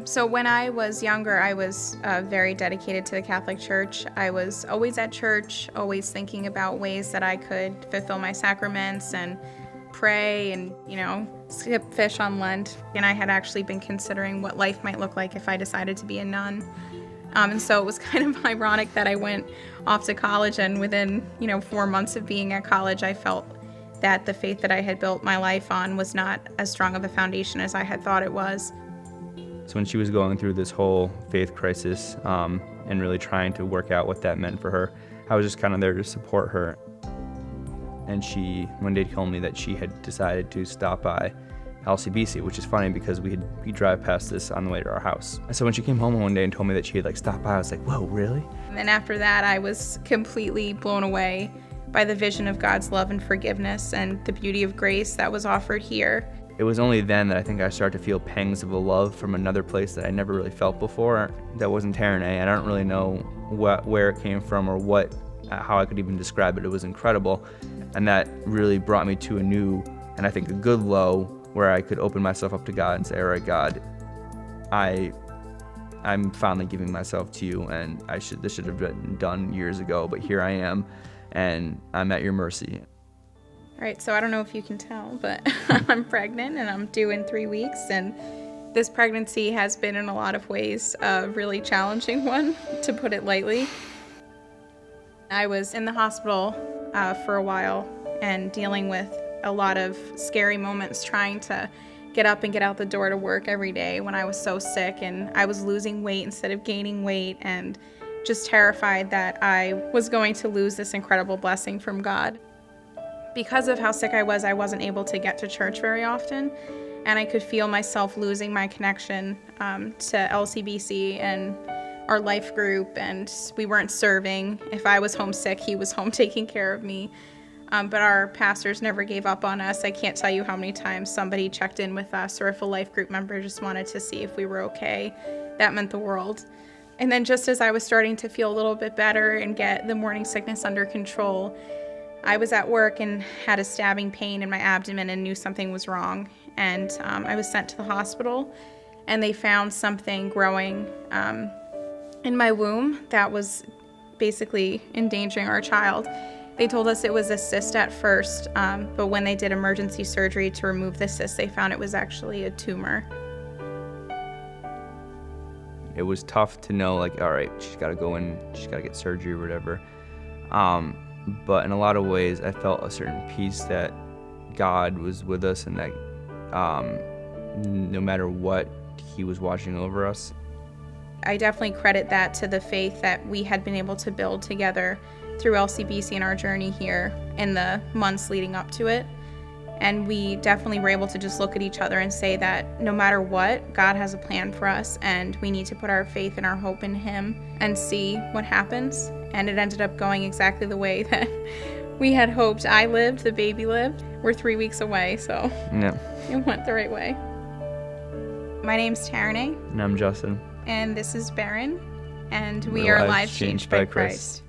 So when I was younger, I was very dedicated to the Catholic Church. I was always at church, always thinking about ways that I could fulfill my sacraments and pray and, skip fish on Lent. And I had actually been considering what life might look like if I decided to be a nun. And so it was kind of ironic that I went off to college, and within, 4 months of being at college, I felt that the faith that I had built my life on was not as strong of a foundation as I had thought it was. So when she was going through this whole faith crisis and really trying to work out what that meant for her, I was just kind of there to support her. And she one day told me that she had decided to stop by LCBC, which is funny because we drive past this on the way to our house. So when she came home one day and told me that she had stopped by, I was like, whoa, really? And then after that, I was completely blown away by the vision of God's love and forgiveness and the beauty of grace that was offered here. It was only then that I think I started to feel pangs of a love from another place that I never really felt before. That wasn't Tarraneh. I don't really know where it came from or how I could even describe it. It was incredible. And that really brought me to a new, and I think a good low, where I could open myself up to God and say, all right, God, I'm finally giving myself to you, and this should have been done years ago, but here I am, and I'm at your mercy. All right, so I don't know if you can tell, but I'm pregnant and I'm due in 3 weeks, and this pregnancy has been in a lot of ways a really challenging one, to put it lightly. I was in the hospital for a while and dealing with a lot of scary moments, trying to get up and get out the door to work every day when I was so sick, and I was losing weight instead of gaining weight, and just terrified that I was going to lose this incredible blessing from God. Because of how sick I wasn't able to get to church very often, and I could feel myself losing my connection to LCBC and our life group, and we weren't serving. If I was homesick, he was home taking care of me. But our pastors never gave up on us. I can't tell you how many times somebody checked in with us, or if a life group member just wanted to see if we were okay. That meant the world. And then just as I was starting to feel a little bit better and get the morning sickness under control, I was at work and had a stabbing pain in my abdomen and knew something was wrong. And I was sent to the hospital, and they found something growing in my womb that was basically endangering our child. They told us it was a cyst at first, but when they did emergency surgery to remove the cyst, they found it was actually a tumor. It was tough to know, all right, she's got to go in, she's got to get surgery or whatever. But in a lot of ways, I felt a certain peace that God was with us, and that no matter what, he was watching over us. I definitely credit that to the faith that we had been able to build together through LCBC and our journey here in the months leading up to it. And we definitely were able to just look at each other and say that no matter what, God has a plan for us, and we need to put our faith and our hope in him and see what happens. And it ended up going exactly the way that we had hoped. I lived, the baby lived. We're 3 weeks away, so yeah, it went the right way. My name's Tarraneh. And I'm Justin. And this is Barron, and we We're are lives changed by Christ.